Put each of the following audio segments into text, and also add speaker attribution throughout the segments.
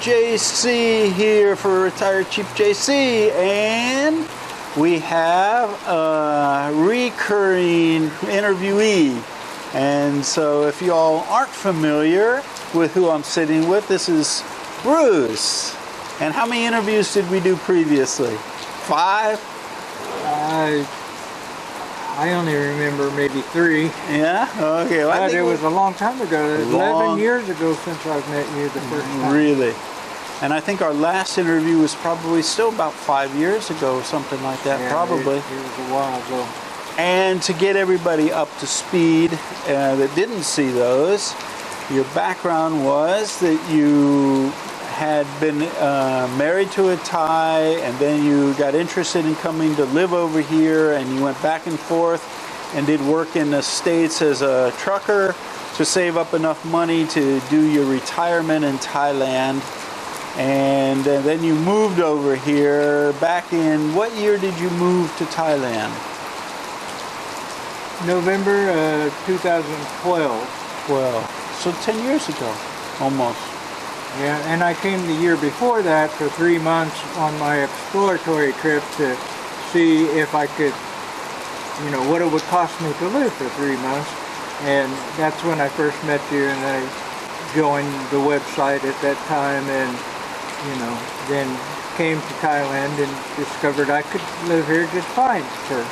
Speaker 1: JC here for RetireCheapJC, and we have a recurring interviewee. And so if y'all aren't familiar with who I'm sitting with, this is Bruce. And how many interviews did we do previously? 5?
Speaker 2: I only remember maybe 3.
Speaker 1: Yeah? Okay. Well,
Speaker 2: but it was a long time ago. 11 years ago since I've met you the first time.
Speaker 1: Really? And I think our last interview was probably still about 5 years ago, something like that,
Speaker 2: yeah,
Speaker 1: probably.
Speaker 2: It was a while ago.
Speaker 1: And to get everybody up to speed that didn't see those, your background was that you had been married to a Thai, and then you got interested in coming to live over here, and you went back and forth and did work in the States as a trucker to save up enough money to do your retirement in Thailand. And then you moved over here back in, what year did you move to Thailand?
Speaker 2: November 2012.
Speaker 1: Well, so 10 years ago, almost.
Speaker 2: Yeah, and I came the year before that for 3 months on my exploratory trip to see if I could, you know, what it would cost me to live for 3 months. And that's when I first met you, and I joined the website at that time, and, you know, then came to Thailand and discovered I could live here just fine for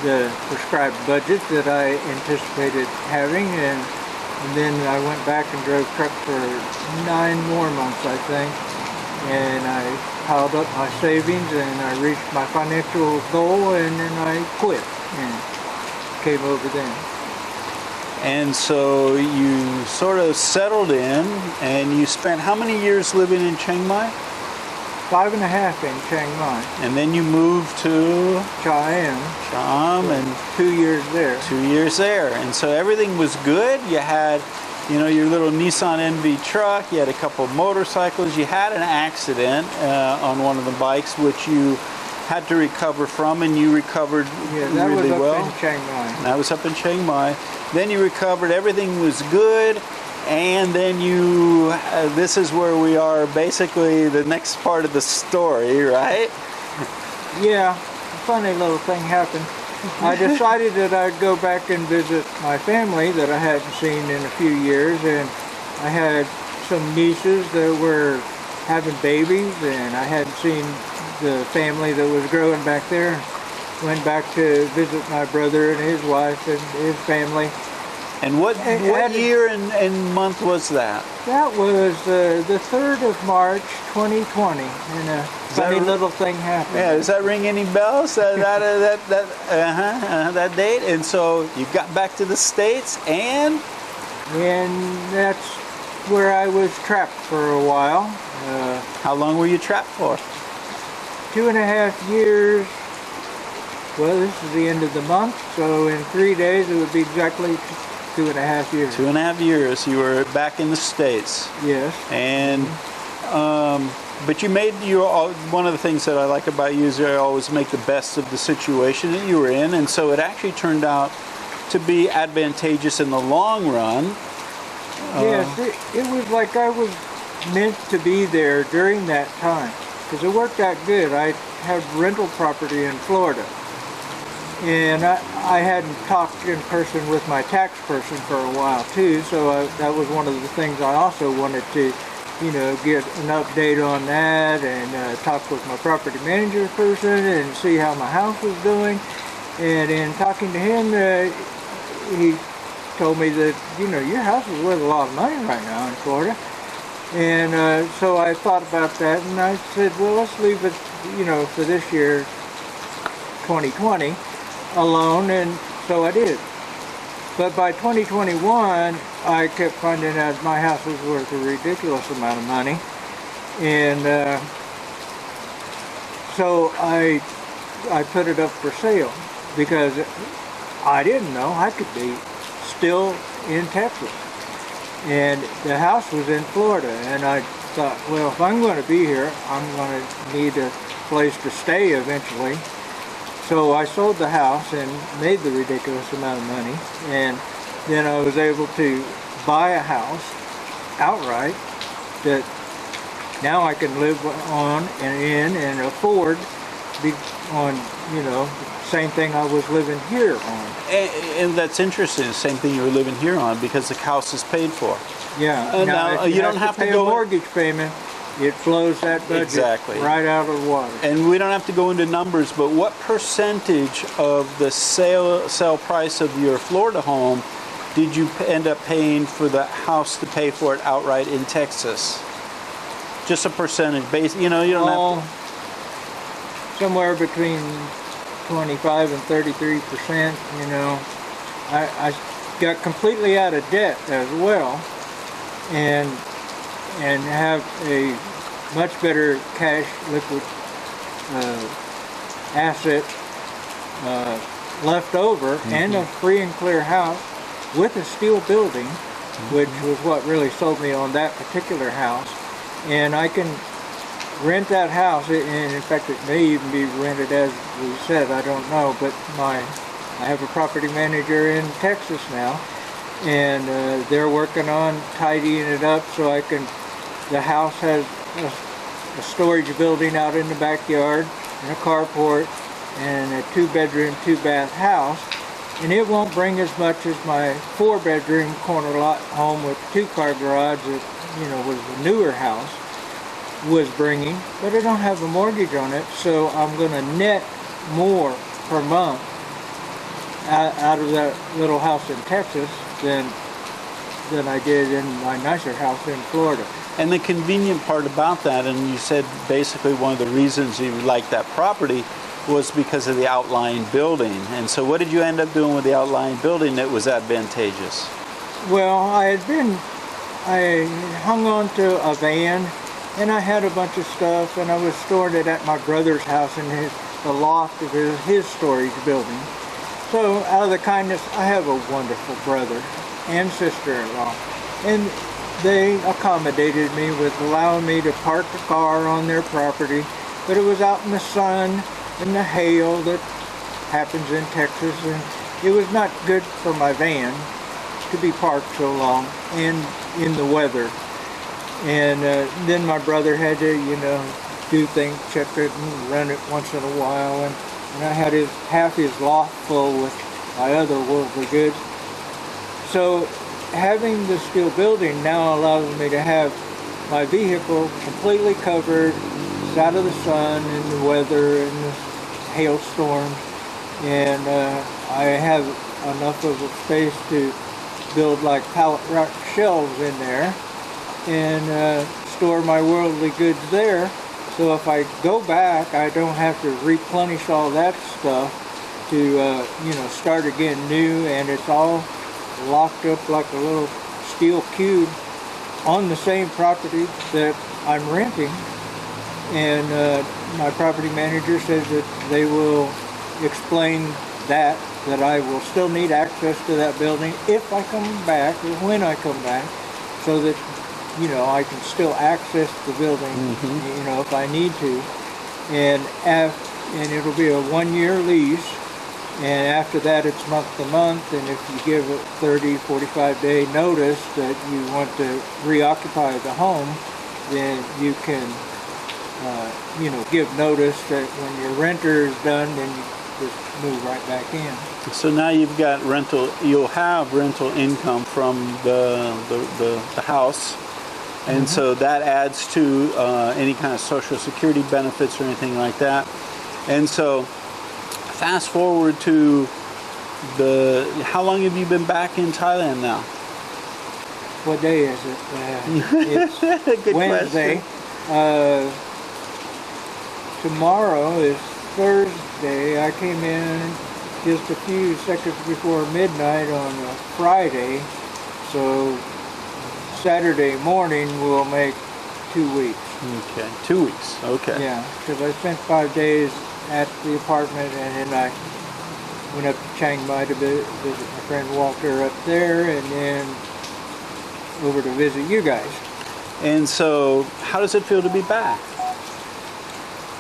Speaker 2: the prescribed budget that I anticipated having. And then I went back and drove truck for 9 more months, I think, and I piled up my savings, and I reached my financial goal, and then I quit and came over then.
Speaker 1: And so you sort of settled in, and you spent how many years living in Chiang Mai?
Speaker 2: 5.5 in Chiang Mai.
Speaker 1: And then you moved to
Speaker 2: Cham,
Speaker 1: and
Speaker 2: 2 years there.
Speaker 1: 2 years there. And so everything was good. You had, you know, your little Nissan NV truck. You had a couple of motorcycles. You had an accident on one of the bikes, which you had to recover from, and you recovered really well.
Speaker 2: That was up in Chiang Mai.
Speaker 1: That was up in Chiang Mai. Then you recovered. Everything was good. And then you, this is where we are, basically the next part of the story, right?
Speaker 2: Yeah, a funny little thing happened. I decided that I'd go back and visit my family that I hadn't seen in a few years, and I had some nieces that were having babies, and I hadn't seen the family that was growing back there. Went back to visit my brother and his wife and his family.
Speaker 1: And what year and month was that?
Speaker 2: That was the 3rd of March, 2020, and a funny little thing happened.
Speaker 1: Yeah, does that ring any bells? That date? And so you got back to the States, and
Speaker 2: that's where I was trapped for a while.
Speaker 1: How long were you trapped for?
Speaker 2: 2.5 years. Well, this is the end of the month, so in 3 days it would be exactly 2.5 years.
Speaker 1: 2.5 years. You were back in the States.
Speaker 2: Yes.
Speaker 1: And but you made one of the things that I like about you is you always make the best of the situation that you were in, and so it actually turned out to be advantageous in the long run.
Speaker 2: Yes, it was like I was meant to be there during that time, because it worked out good. I have rental property in Florida. And I hadn't talked in person with my tax person for a while too, so that was one of the things I also wanted to, you know, get an update on that, and talk with my property manager person and see how my house was doing. And in talking to him, he told me that, you know, your house is worth a lot of money right now in Florida. And so I thought about that, and I said, well, let's leave it, you know, for this year, 2020. Alone, and so I did. But by 2021, I kept finding out my house was worth a ridiculous amount of money, and so I put it up for sale, because I didn't know I could be still in Texas, and the house was in Florida, and I thought, well, if I'm going to be here, I'm going to need a place to stay eventually. So I sold the house and made the ridiculous amount of money, and then I was able to buy a house outright that now I can live on and in and afford be on, you know, same thing I was living here on.
Speaker 1: And that's interesting. The same thing you were living here on because the house is paid for.
Speaker 2: Yeah.
Speaker 1: Now you don't have to
Speaker 2: pay
Speaker 1: go
Speaker 2: a mortgage payment. It flows that budget right out of the water.
Speaker 1: And we don't have to go into numbers, but what percentage of the sale price of your Florida home did you end up paying for the house to pay for it outright in Texas? Just a percentage base, you know, you don't have to.
Speaker 2: Somewhere between 25 and 33%, you know. I got completely out of debt as well, and have a much better cash liquid asset left over, and a free and clear house with a steel building, which was what really sold me on that particular house. And I can rent that house, and in fact it may even be rented as we said, I don't know, but I have a property manager in Texas now, and they're working on tidying it up so the house has a storage building out in the backyard and a carport and a 2-bedroom, 2-bath house, and it won't bring as much as my 4-bedroom corner lot home with 2-car garage that, you know, was the newer house was bringing, but I don't have a mortgage on it, so I'm going to net more per month out of that little house in Texas than I did in my nicer house in Florida.
Speaker 1: And the convenient part about that, and you said basically one of the reasons you liked that property was because of the outlying building. And so what did you end up doing with the outlying building that was advantageous?
Speaker 2: Well, I hung on to a van, and I had a bunch of stuff, and I was storing it at my brother's house in the loft of his storage building. So out of the kindness, I have a wonderful brother and sister-in-law, and they accommodated me with allowing me to park the car on their property, but it was out in the sun and the hail that happens in Texas, and it was not good for my van to be parked so long and in the weather. And then my brother had to, you know, do things, check it and run it once in a while, and I had half his loft full with my other worldly goods. So having the steel building now allows me to have my vehicle completely covered. It's out of the sun and the weather and the hailstorms, and I have enough of a space to build like pallet rack shelves in there and store my worldly goods there. So if I go back, I don't have to replenish all that stuff to you know, start again new, and it's all locked up like a little steel cube on the same property that I'm renting. And my property manager says that they will explain that I will still need access to that building if I come back, or when I come back, so that, you know, I can still access the building, you know, if I need to. And it'll be a 1-year lease. And after that, it's month to month, and if you give a 30, 45-day notice that you want to reoccupy the home, then you can, you know, give notice that when your renter is done, then you just move right back in.
Speaker 1: So now you've got you'll have rental income from the house, and so that adds to any kind of Social Security benefits or anything like that. And so fast forward to how long have you been back in Thailand now?
Speaker 2: What day is it? It's
Speaker 1: Good
Speaker 2: Wednesday. Tomorrow is Thursday. I came in just a few seconds before midnight on a Friday, so Saturday morning will make 2 weeks.
Speaker 1: Okay, 2 weeks. Okay.
Speaker 2: Yeah, because I spent 5 days at the apartment, and then I went up to Chiang Mai to visit my friend Walter up there, and then over to visit you guys.
Speaker 1: And so, how does it feel to be back?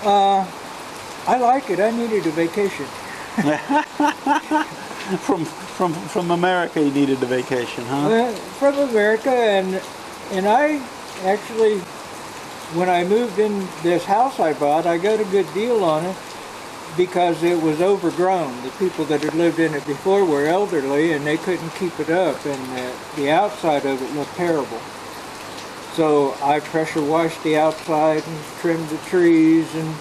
Speaker 2: I like it. I needed a vacation.
Speaker 1: From America, you needed a vacation, huh?
Speaker 2: From America, and I actually when I moved in this house I bought, I got a good deal on it because it was overgrown. The people that had lived in it before were elderly and they couldn't keep it up, and the outside of it looked terrible. So I pressure washed the outside and trimmed the trees and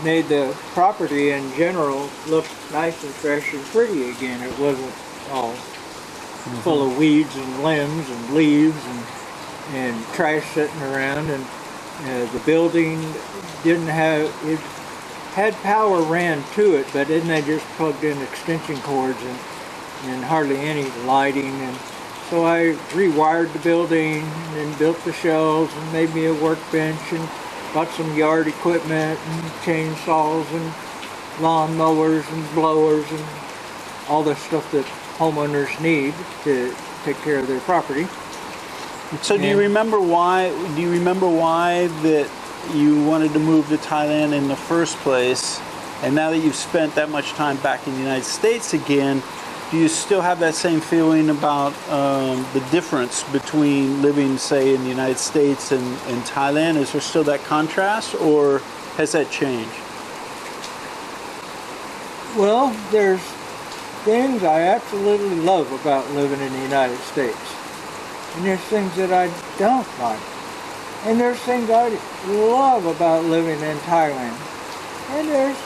Speaker 2: made the property in general look nice and fresh and pretty again. It wasn't all full of weeds and limbs and leaves and trash sitting around. And the building didn't have, it had power ran to it, but then they just plugged in extension cords and hardly any lighting. And so I rewired the building and built the shelves and made me a workbench and bought some yard equipment and chainsaws and lawn mowers and blowers and all the stuff that homeowners need to take care of their property.
Speaker 1: So do you remember why that you wanted to move to Thailand in the first place? And now that you've spent that much time back in the United States again, do you still have that same feeling about the difference between living, say, in the United States and Thailand? Is there still that contrast, or has that changed?
Speaker 2: Well, there's things I absolutely love about living in the United States. And there's things that I don't like. And there's things I love about living in Thailand. And there's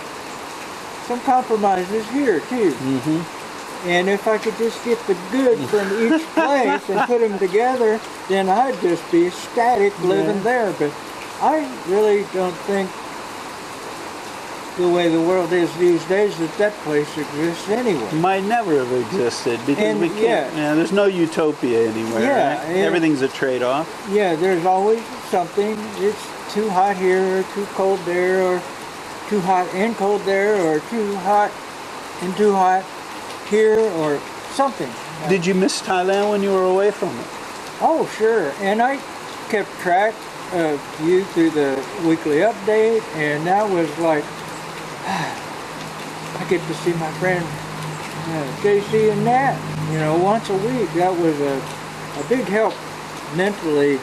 Speaker 2: some compromises here, too. And if I could just get the good from each place and put them together, then I'd just be ecstatic living there. But I really don't think the way the world is these days that place exists anyway.
Speaker 1: Might never have existed because we can't. Yeah, there's no utopia anywhere.
Speaker 2: Yeah,
Speaker 1: right? Everything's a trade-off.
Speaker 2: Yeah, there's always something. It's too hot here, or too cold there, or too hot and cold there, or too hot and too hot here, or something.
Speaker 1: Did you miss Thailand when you were away from it?
Speaker 2: Oh, sure. And I kept track of you through the weekly update, and that was like, I get to see my friend JC and Nat, once a week. That was a big help mentally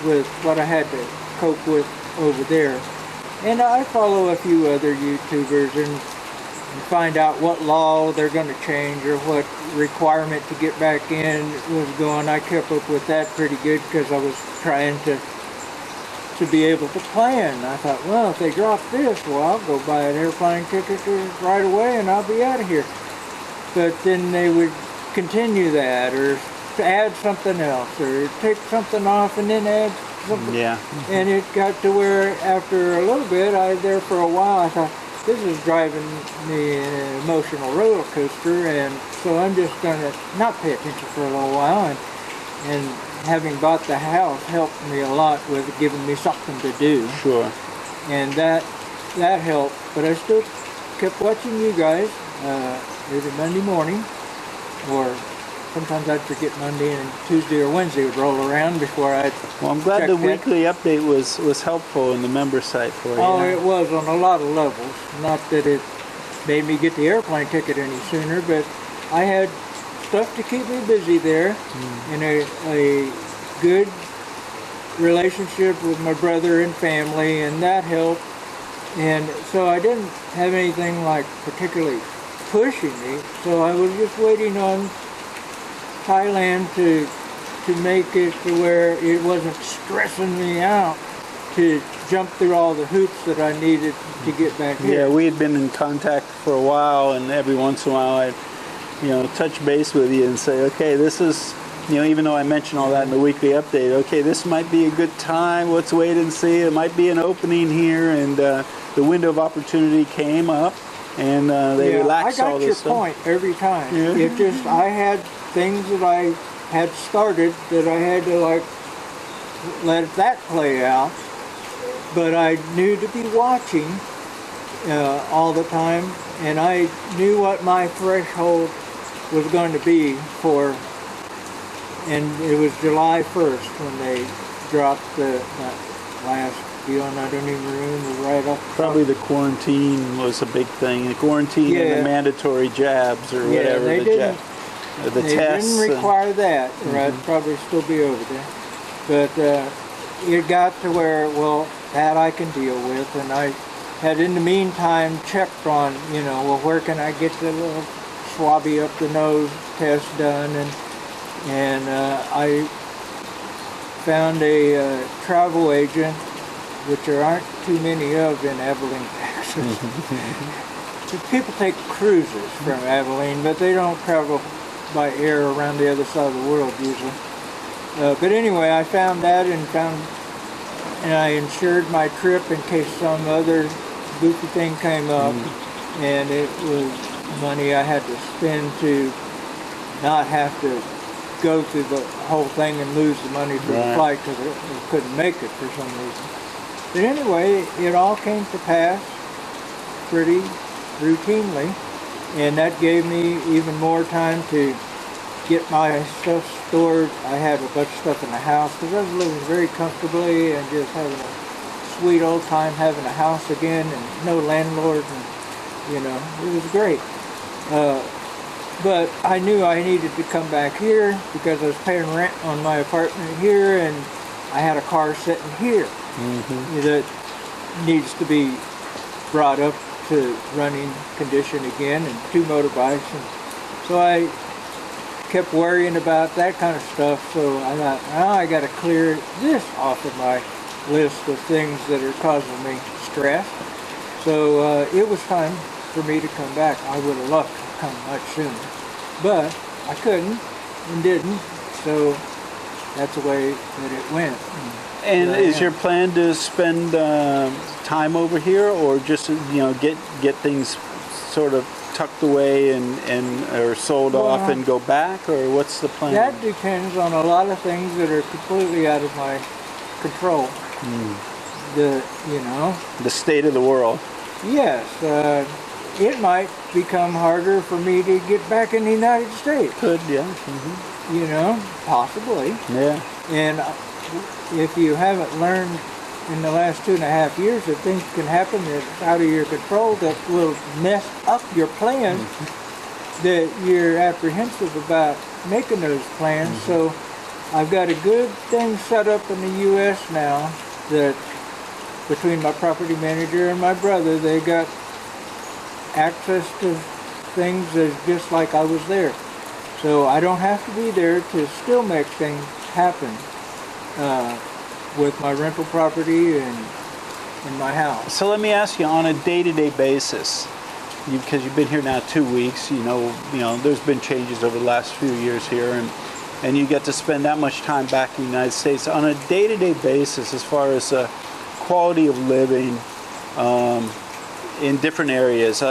Speaker 2: with what I had to cope with over there. And I follow a few other YouTubers and find out what law they're going to change or what requirement to get back in was going. I kept up with that pretty good because I was trying to be able to plan. I thought, well, if they drop this, well, I'll go buy an airplane ticket right away and I'll be out of here. But then they would continue that, or add something else, or take something off and then add something.
Speaker 1: Yeah.
Speaker 2: And it got to where after a little bit, there for a while, I thought, this is driving me an emotional roller coaster, and so I'm just going to not pay attention for a little while. And having bought the house helped me a lot with giving me something to do.
Speaker 1: Sure.
Speaker 2: And that helped, but I still kept watching you guys every Monday morning, or sometimes I'd forget Monday and Tuesday or Wednesday would roll around before I'd
Speaker 1: Well, I'm glad the weekly update was helpful in the member site for you.
Speaker 2: Oh, it was on a lot of levels. Not that it made me get the airplane ticket any sooner, but I had stuff to keep me busy there, and a good relationship with my brother and family, and that helped. And so I didn't have anything like particularly pushing me, so I was just waiting on Thailand to make it to where it wasn't stressing me out to jump through all the hoops that I needed to get back here.
Speaker 1: Yeah, we had been in contact for a while, and every once in a while I'd touch base with you and say, okay, this is, even though I mentioned all that in the weekly update, okay, this might be a good time, let's wait and see, it might be an opening here, and the window of opportunity came up, and they relaxed all this stuff.
Speaker 2: I got your point every time. Yeah. It just, I had things that I had started that I had to let that play out, but I knew to be watching all the time, and I knew what my threshold was going to be for, and it was July 1st when they dropped that last deal, and I don't even remember right off.
Speaker 1: Probably the quarantine was a big thing. The quarantine and the mandatory jabs or whatever.
Speaker 2: They didn't.
Speaker 1: The tests.
Speaker 2: Didn't require that, or I'd probably still be over there. But it got to where, well, that I can deal with. And I had in the meantime checked on, well, where can I get the little swabby up the nose test done, and I found a travel agent, which there aren't too many of in Abilene, Texas. People take cruises from Abilene, but they don't travel by air around the other side of the world usually. But anyway, I found that and I insured my trip in case some other goofy thing came up, and it was money I had to spend to not have to go through the whole thing and lose the money for the flight because I couldn't make it for some reason. But anyway, it all came to pass pretty routinely, and that gave me even more time to get my stuff stored. I had a bunch of stuff in the house because I was living very comfortably and just having a sweet old time having a house again, and no landlord, and it was great. But I knew I needed to come back here because I was paying rent on my apartment here, and I had a car sitting here that needs to be brought up to running condition again, and 2 motorbikes. And so I kept worrying about that kind of stuff, so I thought, now I got to clear this off of my list of things that are causing me stress. So it was time for me to come back. I would have loved to come much sooner, but I couldn't and didn't, so that's the way that it went.
Speaker 1: And is your plan to spend time over here, or just get things sort of tucked away and or sold off and go back, or what's the plan?
Speaker 2: That depends on a lot of things that are completely out of my control.
Speaker 1: The state of the world.
Speaker 2: Yes, it might become harder for me to get back in the United States.
Speaker 1: Could, yeah.
Speaker 2: Possibly.
Speaker 1: Yeah.
Speaker 2: And if you haven't learned in the last 2.5 years that things can happen that's out of your control that will mess up your plans, that you're apprehensive about making those plans. So I've got a good thing set up in the U.S. now that between my property manager and my brother, they got access to things as just like I was there. So I don't have to be there to still make things happen with my rental property and in my house.
Speaker 1: So let me ask you, on a day-to-day basis, because you've been here now 2 weeks, there's been changes over the last few years here, and you get to spend that much time back in the United States. On a day-to-day basis, as far as quality of living in different areas,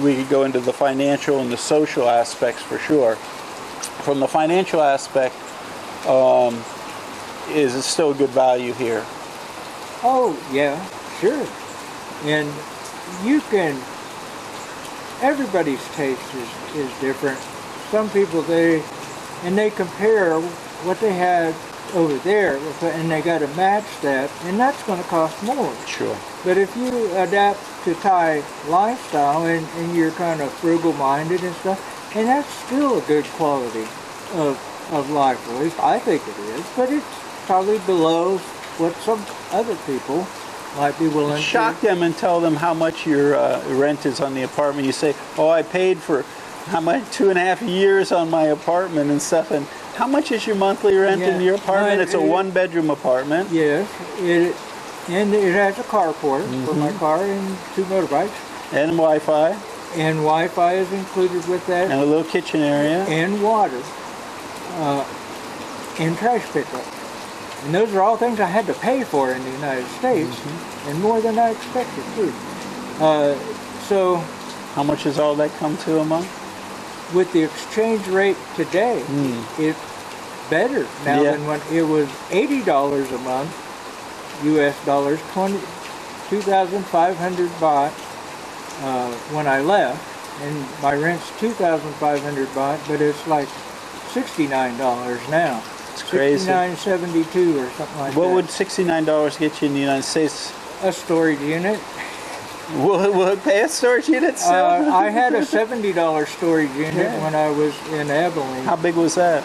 Speaker 1: we could go into the financial and the social aspects for sure. From the financial aspect, is it still good value here?
Speaker 2: Oh, yeah, sure. And everybody's taste is different. Some people, they compare what they had over there, and they got to match that, and that's going to cost more.
Speaker 1: Sure.
Speaker 2: But if you adapt to Thai lifestyle and you're kind of frugal-minded and stuff, and that's still a good quality of life, at least I think it is, but it's probably below what some other people might be willing to.
Speaker 1: Shock them and tell them how much your rent is on the apartment. You say, oh, I paid for how much 2.5 years on my apartment and stuff, and how much is your monthly rent in your apartment? It's a 1-bedroom apartment.
Speaker 2: Yes, and it has a carport for my car and 2 motorbikes.
Speaker 1: And Wi-Fi.
Speaker 2: And Wi-Fi is included with that.
Speaker 1: And a little kitchen area.
Speaker 2: And water. And trash pickup. And those are all things I had to pay for in the United States, and more than I expected too. So,
Speaker 1: how much does all that come to a month?
Speaker 2: With the exchange rate today, it's better now than when it was $80 a month, U.S. dollars, 2,500 baht when I left, and my rent's 2,500 baht, but it's like $69 now.
Speaker 1: It's crazy.
Speaker 2: $69.72 or something like that.
Speaker 1: What would $69 get you in the United States?
Speaker 2: A storage unit.
Speaker 1: Will it pay a storage unit?
Speaker 2: I had a $70 storage unit when I was in Abilene.
Speaker 1: How big was that?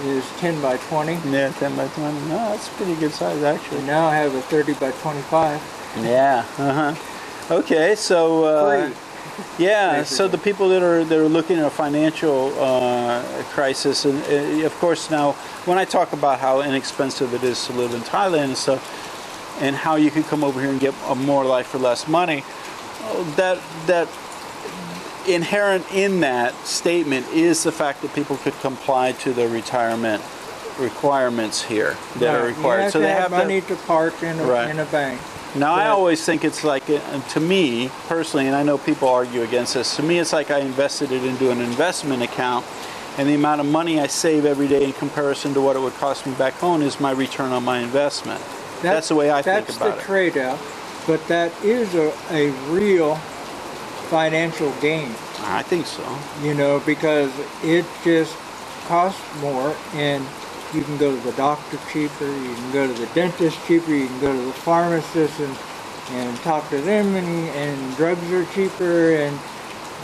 Speaker 2: is 10 by 20.
Speaker 1: Yeah, 10 by 20. No, that's a pretty good size, actually.
Speaker 2: And now I have a 30 by 25.
Speaker 1: Yeah. Okay, so yeah, so the people that are looking at a financial crisis, and of course now when I talk about how inexpensive it is to live in Thailand and stuff, and how you can come over here and get a more life for less money, that inherent in that statement is the fact that people could comply to the retirement requirements here that are required.
Speaker 2: You have
Speaker 1: so
Speaker 2: to
Speaker 1: they
Speaker 2: have money to park in a bank.
Speaker 1: Now, I always think it's like, to me personally, and I know people argue against this, to me it's like I invested it into an investment account, and the amount of money I save every day in comparison to what it would cost me back home is my return on my investment. That's the way I think about it.
Speaker 2: That's the trade-off, but that is a real financial gain.
Speaker 1: I think so.
Speaker 2: You know, because it just costs more, and you can go to the doctor cheaper, you can go to the dentist cheaper, you can go to the pharmacist and talk to them, and drugs are cheaper, and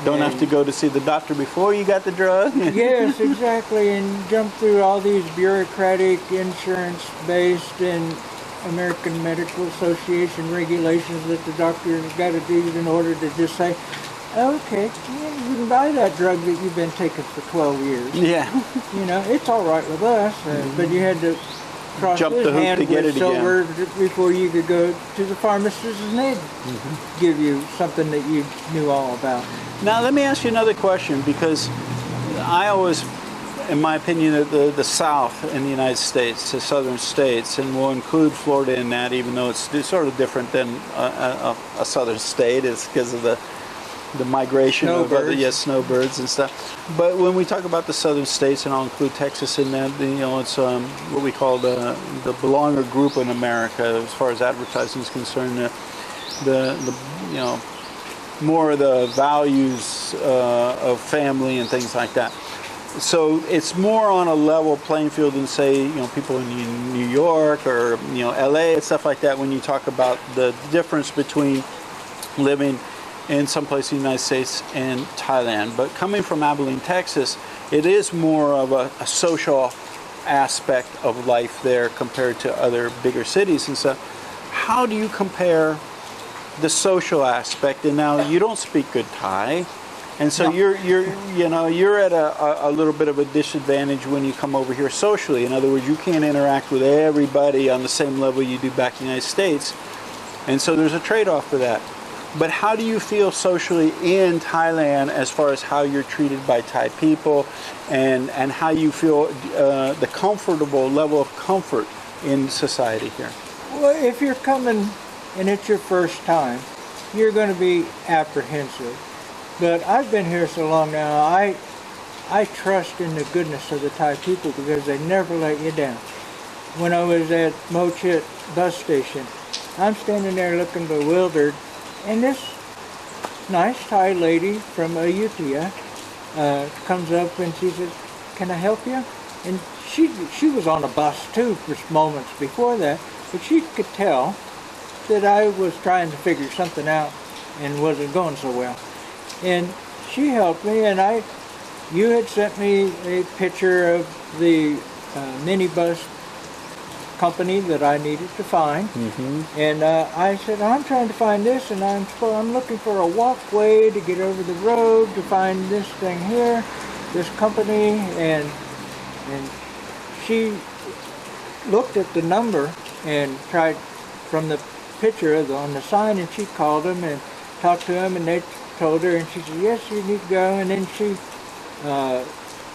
Speaker 1: don't have to go to see the doctor before you got the drug.
Speaker 2: Yes, exactly, and jump through all these bureaucratic, insurance-based, and American Medical Association regulations that the doctor has got to do in order to just say, okay, yeah, you can buy that drug that you've been taking for 12 years.
Speaker 1: Yeah.
Speaker 2: You know, it's all right with us, but you had to cross
Speaker 1: jump
Speaker 2: his
Speaker 1: the hoop
Speaker 2: hand
Speaker 1: to get
Speaker 2: with
Speaker 1: it
Speaker 2: silver
Speaker 1: again
Speaker 2: before you could go to the pharmacist and they'd give you something that you knew all about.
Speaker 1: Now, let me ask you another question, because I always, in my opinion, the South in the United States, the southern states, and we'll include Florida in that, even though it's sort of different than a southern state, it's because of the migration of snowbirds and stuff. But when we talk about the southern states, and I'll include Texas in that, you know, it's what we call the belonger group in America as far as advertising is concerned. The you know, more of the values of family and things like that. So it's more on a level playing field than, say, you know, people in New York or, you know, LA and stuff like that, when you talk about the difference between living in some place in the United States and Thailand. But coming from Abilene, Texas, it is more of a social aspect of life there compared to other bigger cities and stuff. How do you compare the social aspect? And now you don't speak good Thai, and so you're at a little bit of a disadvantage when you come over here socially. In other words, you can't interact with everybody on the same level you do back in the United States, and so there's a trade-off for that. But how do you feel socially in Thailand as far as how you're treated by Thai people, and how you feel the comfortable level of comfort in society here?
Speaker 2: Well, if you're coming and it's your first time, you're going to be apprehensive. But I've been here so long now, I trust in the goodness of the Thai people because they never let you down. When I was at Mochit bus station, I'm standing there looking bewildered, and this nice Thai lady from Ayutthaya comes up and she says, "Can I help you?" And she was on a bus too for moments before that, but she could tell that I was trying to figure something out and wasn't going so well. And she helped me, and you had sent me a picture of the minibus company that I needed to find, and I said, I'm trying to find this, and I'm looking for a walkway to get over the road to find this thing here, this company, and she looked at the number and tried from the picture on the sign, and she called them and talked to them, and they told her, and she said, yes, you need to go. And then she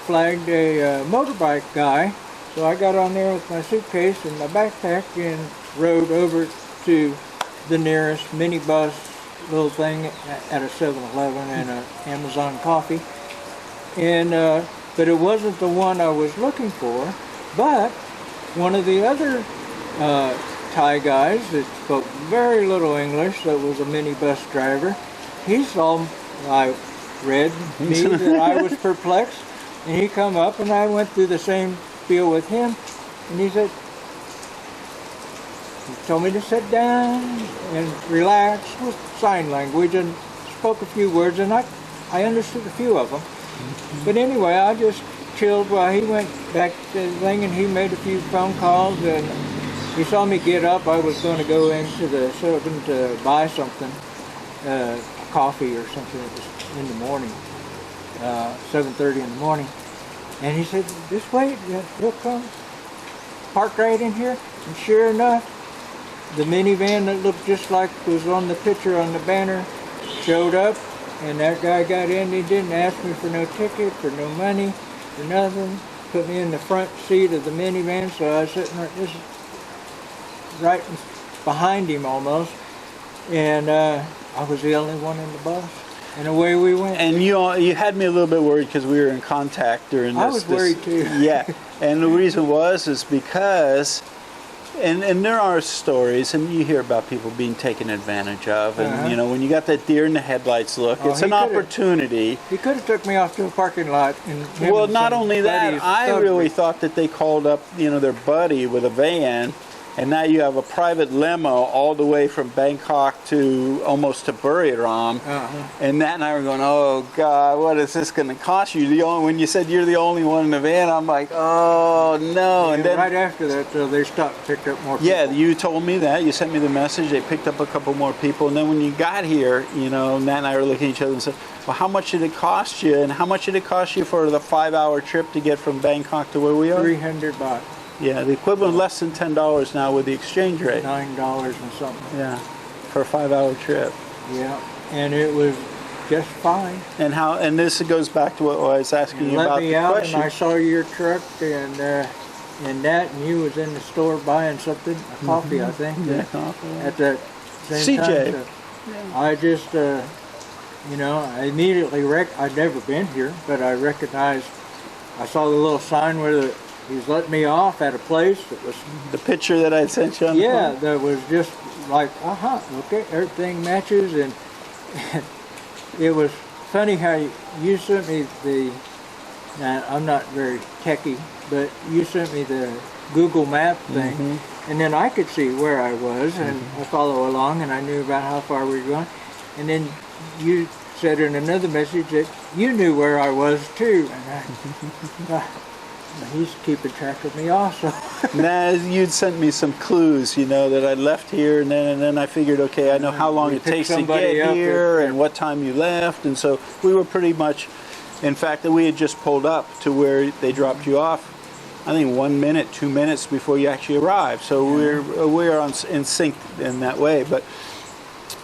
Speaker 2: flagged a motorbike guy. So I got on there with my suitcase and my backpack and rode over to the nearest minibus little thing at a 7-Eleven and an Amazon coffee. And but it wasn't the one I was looking for, but one of the other Thai guys that spoke very little English, that was a minibus driver, he saw I read me that I was perplexed, and he come up, and I went through the same spiel with him, and he said, he told me to sit down and relax with sign language, and spoke a few words, and I understood a few of them. But anyway, I just chilled while he went back to the thing, and he made a few phone calls, and he saw me get up. I was going to go into the 7 to buy something, coffee or something. It was in the morning, 7:30 in the morning. And he said, just wait, he'll come. Park right in here. And sure enough, the minivan that looked just like was on the picture on the banner showed up. And that guy got in. He didn't ask me for no ticket, for no money, for nothing. Put me in the front seat of the minivan, so I was sitting right behind him almost. And I was the only one in the bus. And away we went.
Speaker 1: And you had me a little bit worried because we were in contact during this.
Speaker 2: I was worried too.
Speaker 1: Yeah, and the reason is because, and there are stories, and you hear about people being taken advantage of, and when you got that deer in the headlights look, it's an opportunity.
Speaker 2: He could have took me off to a parking lot.
Speaker 1: Well, not only that, I really thought that they called up, their buddy with a van. And now you have a private limo all the way from Bangkok to almost to Buriram. And Nat and I were going, oh God, what is this going to cost you? When you said you're the only one in the van, I'm like, oh no.
Speaker 2: Yeah,
Speaker 1: and then
Speaker 2: right after that, they stopped and picked up more people.
Speaker 1: Yeah, you told me that. You sent me the message. They picked up a couple more people. And then when you got here, Nat and I were looking at each other and said, well, how much did it cost you? And how much did it cost you for the 5-hour trip to get from Bangkok to where we are?
Speaker 2: 300 baht.
Speaker 1: Yeah, the equivalent of less than $10 now with the exchange rate.
Speaker 2: $9 and something.
Speaker 1: Yeah, for a 5-hour trip.
Speaker 2: Yeah, and it was just fine.
Speaker 1: And this goes back to what I was asking you about.
Speaker 2: Let me out, and I saw your truck, and that, and you was in the store buying something, a coffee, I think.
Speaker 1: Yeah, coffee.
Speaker 2: At the same
Speaker 1: CJ.
Speaker 2: time. So I just, I immediately I'd never been here, but I recognized. I saw the little sign where he's letting me off at a place that was...
Speaker 1: The picture that I sent you on the phone?
Speaker 2: that was just like, okay, everything matches, and it was funny how you sent me now I'm not very techie, but you sent me the Google Map thing, and then I could see where I was, and I follow along, and I knew about how far we were going, and then you said in another message that you knew where I was too, and he's keeping track of me also.
Speaker 1: Nah, you'd sent me some clues, that I left here, and then I figured, okay, I know how long it takes to get here and what time you left, and so we were pretty much, in fact, that we had just pulled up to where they dropped you off, I think 1 minute, 2 minutes before you actually arrived. So we're in sync in that way. But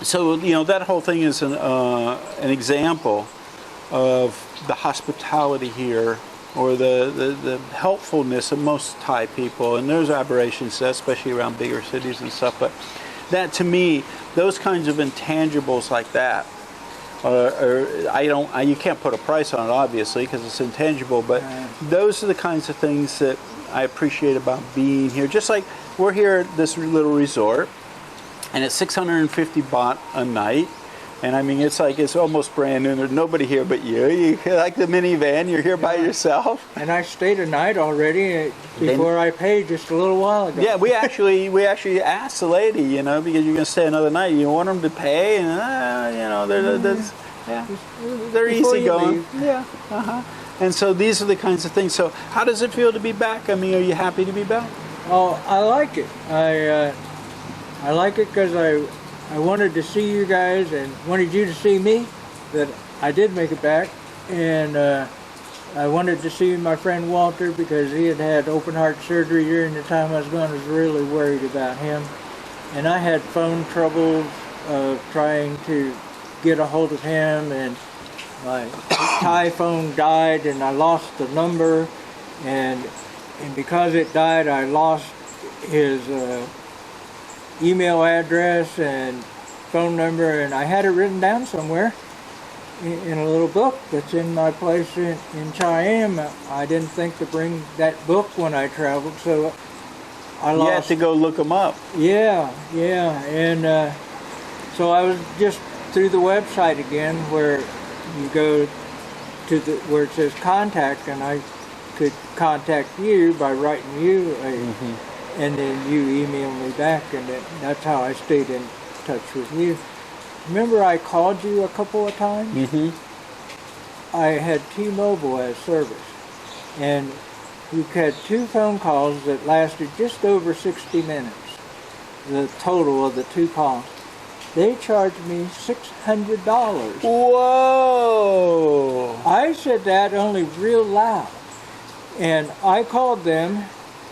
Speaker 1: so that whole thing is an example of the hospitality here, or the helpfulness of most Thai people. And there's aberrations, especially around bigger cities and stuff, but that, to me, those kinds of intangibles like that, you can't put a price on it, obviously, because it's intangible, but those are the kinds of things that I appreciate about being here. Just like we're here at this little resort, and it's 650 baht a night. And I mean, it's almost brand new. There's nobody here but you. You like the minivan. You're here by yourself.
Speaker 2: And I stayed a night already before I paid just a little while ago.
Speaker 1: Yeah, we actually asked the lady, because you're going to stay another night. You want them to pay, and they're easy going. Yeah. And so these are the kinds of things. So how does it feel to be back? I mean, are you happy to be back?
Speaker 2: Oh, I like it. I like it because I wanted to see you guys and wanted you to see me, that I did make it back. And I wanted to see my friend Walter because he had had open heart surgery during the time I was gone. I was really worried about him. And I had phone troubles trying to get a hold of him, and my Thai phone died and I lost the number, and because it died I lost his email address and phone number, and I had it written down somewhere in a little book that's in my place in Siam. I didn't think to bring that book when I traveled, so I lost.
Speaker 1: You had to go look them up.
Speaker 2: Yeah, and so I was just through the website again, where you go to where it says contact, and I could contact you by writing you and then you email me back, and that's how I stayed in touch with you. Remember I called you a couple of times? I had T-Mobile as service, And we had 2 phone calls that lasted just over 60 minutes, the total of the 2 calls. They charged me $600.
Speaker 1: Whoa!
Speaker 2: I said that only real loud. And I called them,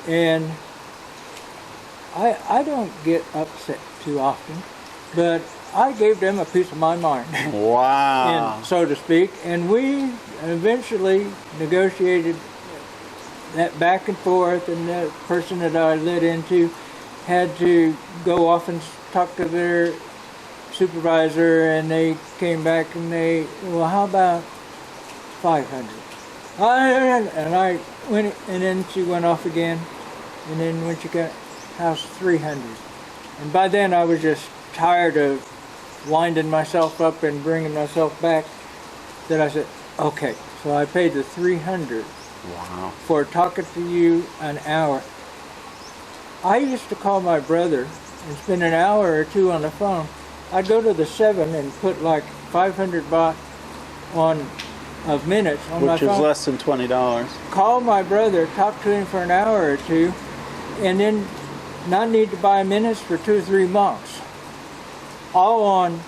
Speaker 2: and I don't get upset too often, but I gave them a piece of my mind.
Speaker 1: Wow.
Speaker 2: And, so to speak. And we eventually negotiated that back and forth, and the person that I led into had to go off and talk to their supervisor, and they came back and they, well, how about 500? And I went, and then she went off again, and then when she got house 300. And by then I was just tired of winding myself up and bringing myself back, that I said, okay. So I paid the 300
Speaker 1: Wow.
Speaker 2: for talking to you an hour. I used to call my brother and spend an hour or 2 on the phone. I'd go to the 7 and put like 500 baht on of minutes on my phone.
Speaker 1: Which is less than $20.
Speaker 2: Call my brother, talk to him for an hour or 2, and then not need to buy minutes for 2 or 3 months. All on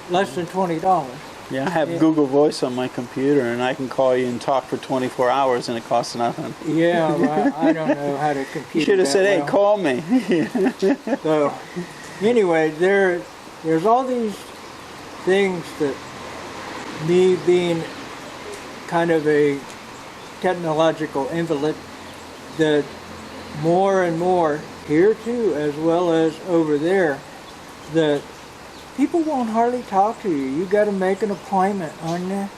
Speaker 2: less than $20.
Speaker 1: Yeah, I have Google Voice on my computer, and I can call you and talk for 24 hours, and it costs nothing.
Speaker 2: Yeah, well, I don't know how to compute.
Speaker 1: You should have said,
Speaker 2: well.
Speaker 1: "Hey, call me."
Speaker 2: So, anyway, there's all these things that me being kind of a technological invalid, that more and more here too, as well as over there, that people won't hardly talk to you. You got to make an appointment on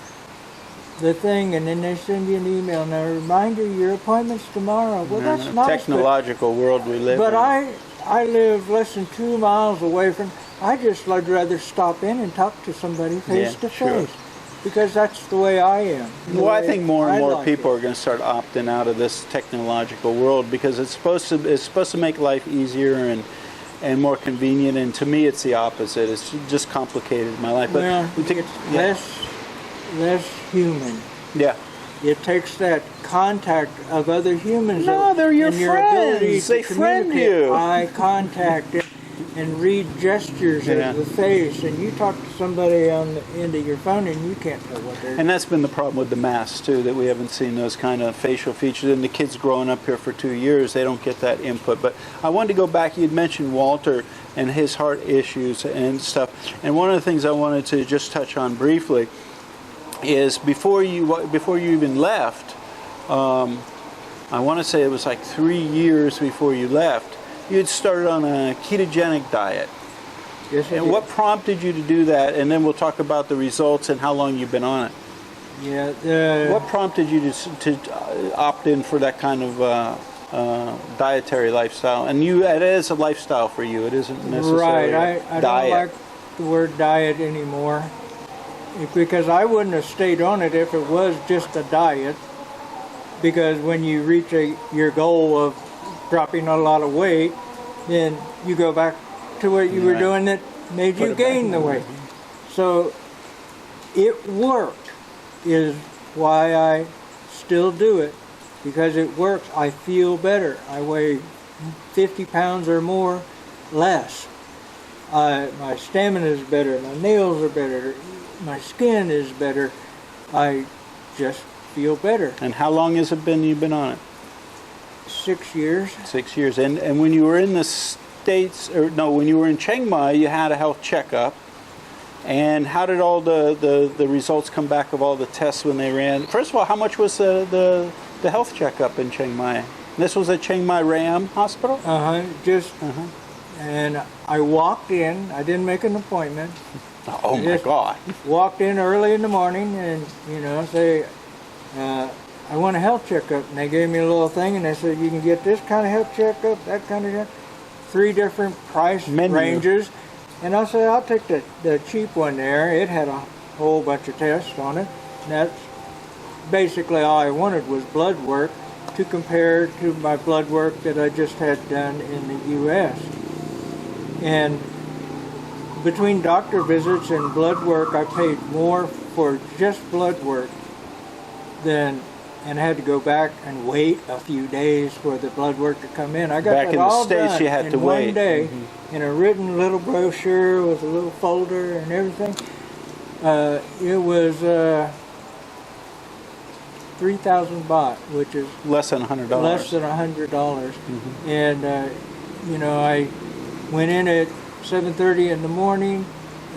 Speaker 2: the thing, and then they send you an email. Now, reminder, your appointment's tomorrow. Well, that's nice.
Speaker 1: Technological world we live in.
Speaker 2: But I live less than 2 miles away from. I'd rather stop in and talk to somebody face to face, because that's the way I am.
Speaker 1: Well, I think more and more people are going to start opting out of this technological world, because it's supposed to make life easier and more convenient, and to me it's the opposite. It's just complicated my life. But
Speaker 2: well, it's less human.
Speaker 1: Yeah.
Speaker 2: It takes that contact of other humans.
Speaker 1: No, they're your friends. They friend you.
Speaker 2: Eye contact and read gestures of the face, and you talk to somebody on the end of your phone and you can't tell what they're doing.
Speaker 1: And that's been the problem with the masks too, that we haven't seen those kind of facial features. And the kids growing up here for 2 years, they don't get that input. But I wanted to go back. You'd mentioned Walter and his heart issues and stuff. And one of the things I wanted to just touch on briefly is before you even left, I want to say it was like 3 years before you left, you had started on a ketogenic diet.
Speaker 2: Yes,
Speaker 1: and what prompted you to do that? And then we'll talk about the results and how long you've been on it.
Speaker 2: Yeah.
Speaker 1: What prompted you to opt in for that kind of dietary lifestyle? And it is a lifestyle for you. It isn't necessarily
Speaker 2: right. I don't like the word diet anymore, because I wouldn't have stayed on it if it was just a diet. Because when you reach your goal of dropping a lot of weight, then you go back to what you were doing that made you gain the weight. So it worked, is why I still do it, because it works. I feel better. I weigh 50 pounds or more less. My stamina is better. My nails are better. My skin is better. I just feel better.
Speaker 1: And how long has it been you've been on it?
Speaker 2: 6 years.
Speaker 1: 6 years. And when you were in the States, when you were in Chiang Mai, you had a health checkup. And how did all the results come back of all the tests when they ran? First of all, how much was the health checkup in Chiang Mai? This was at Chiang Mai Ram Hospital?
Speaker 2: And I walked in. I didn't make an appointment.
Speaker 1: Oh my God.
Speaker 2: Walked in early in the morning and, say, I want a health checkup. And they gave me a little thing and they said, you can get this kind of health checkup, that kind of 3 different price ranges. And I said, I'll take the cheap one there. It had a whole bunch of tests on it. And that's basically all I wanted was blood work to compare to my blood work that I just had done in the U.S. And between doctor visits and blood work, I paid more for just blood work than and I had to go back and wait a few days for the blood work to come in. I got
Speaker 1: Back
Speaker 2: that
Speaker 1: in the
Speaker 2: all
Speaker 1: States,
Speaker 2: done
Speaker 1: you had
Speaker 2: in
Speaker 1: to wait.
Speaker 2: one day, in a written little brochure with a little folder and everything. It was 3,000 baht, which is
Speaker 1: less than $100.
Speaker 2: less than $100. And you know, I went in at 7:30 in the morning,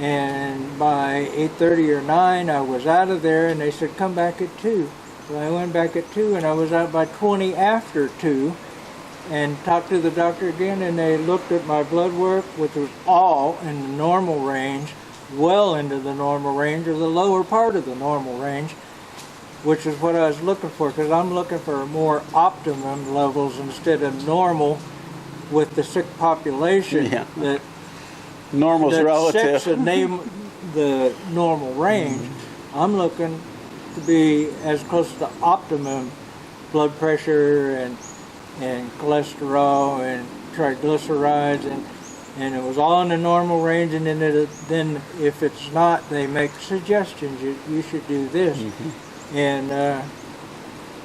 Speaker 2: and by 8:30 or 9 I was out of there, and they said come back at 2. So I went back at 2, and I was out by 20 after 2 and talked to the doctor again, and they looked at my blood work, which was all in the normal range, well into the normal range, or the lower part of the normal range, which is what I was looking for, because I'm looking for more optimum levels instead of normal with the sick population.
Speaker 1: Yeah.
Speaker 2: that
Speaker 1: Normal's
Speaker 2: that
Speaker 1: relative.
Speaker 2: six name the normal range. I'm looking to be as close to the blood pressure and cholesterol and triglycerides, and it was all in the normal range. And then if it's not, they make suggestions. You should do this. And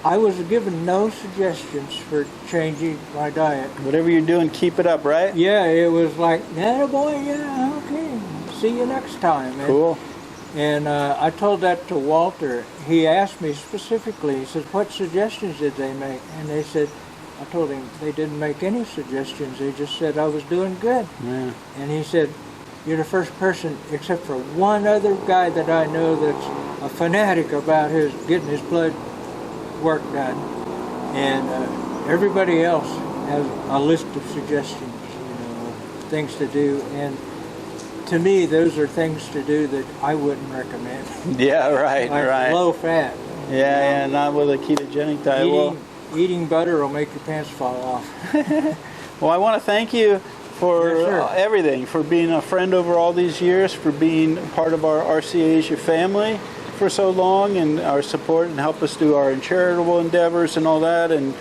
Speaker 2: I was given no suggestions for changing my diet.
Speaker 1: Whatever you're doing, keep it up, right?
Speaker 2: Yeah, it was like, yeah, boy, yeah, okay, see you next time.
Speaker 1: Cool.
Speaker 2: And I told that to Walter. He asked me specifically, he said, what suggestions did they make? And they said, I told him they didn't make any suggestions. They just said I was doing good.
Speaker 1: Yeah.
Speaker 2: And he said, you're the first person, except for one other guy that I know that's a fanatic about getting his blood work done. And everybody else has a list of suggestions, you know, things to do. And to me, those are things to do that I wouldn't recommend.
Speaker 1: Yeah, right,
Speaker 2: Like
Speaker 1: right.
Speaker 2: low fat.
Speaker 1: Yeah, not with a ketogenic diet.
Speaker 2: Eating butter will make your pants fall off.
Speaker 1: Well, I want to thank you for
Speaker 2: Yes, sir.
Speaker 1: everything, for being a friend over all these years, for being part of our RC Asia family for so long, and our support and help us do our charitable endeavors and all that, and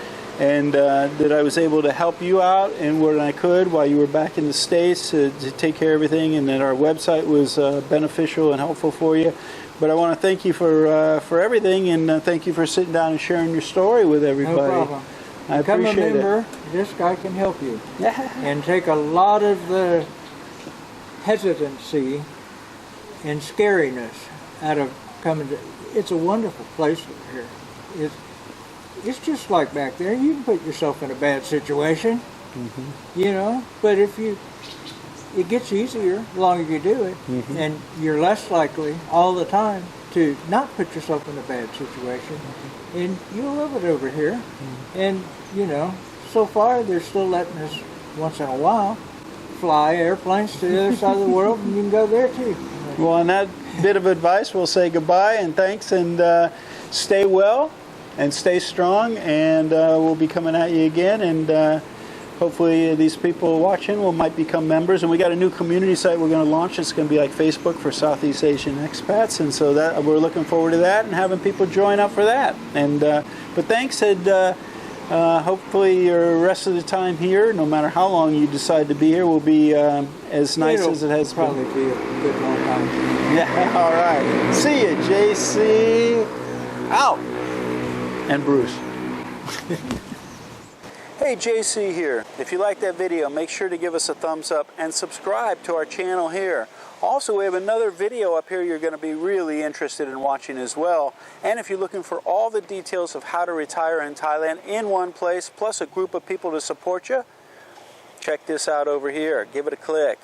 Speaker 1: that I was able to help you out and when I could while you were back in the States to take care of everything, and that our website was beneficial and helpful for you. But I want to thank you for everything, and thank you for sitting down and sharing your story with everybody.
Speaker 2: No problem.
Speaker 1: I
Speaker 2: Become a
Speaker 1: appreciate
Speaker 2: member, this guy can help you.
Speaker 1: Yeah.
Speaker 2: And take a lot of the hesitancy and scariness out of coming to. It's a wonderful place over here. It's just like back there. You can put yourself in a bad situation, you know, but it gets easier the longer you do it, and you're less likely all the time to not put yourself in a bad situation, and you love it over here. And you know, so far they're still letting us once in a while fly airplanes to the other side of the world, and you can go there too.
Speaker 1: Well, on that bit of advice, we'll say goodbye and thanks, and stay well and stay strong, and we'll be coming at you again, and hopefully these people watching might become members. And we got a new community site we're going to launch. It's going to be like Facebook for Southeast Asian expats, and so that we're looking forward to that and having people join up for that. And but thanks, and hopefully your rest of the time here, no matter how long you decide to be here, will be as nice as it has
Speaker 2: probably
Speaker 1: been.
Speaker 2: be a good long time.
Speaker 1: Yeah, all right. See you, JC. Out. And Bruce. Hey, JC here. If you like that video, make sure to give us a thumbs up and subscribe to our channel here. Also, we have another video up here you're going to be really interested in watching as well. And if you're looking for all the details of how to retire in Thailand in one place, plus a group of people to support you, check this out over here. Give it a click.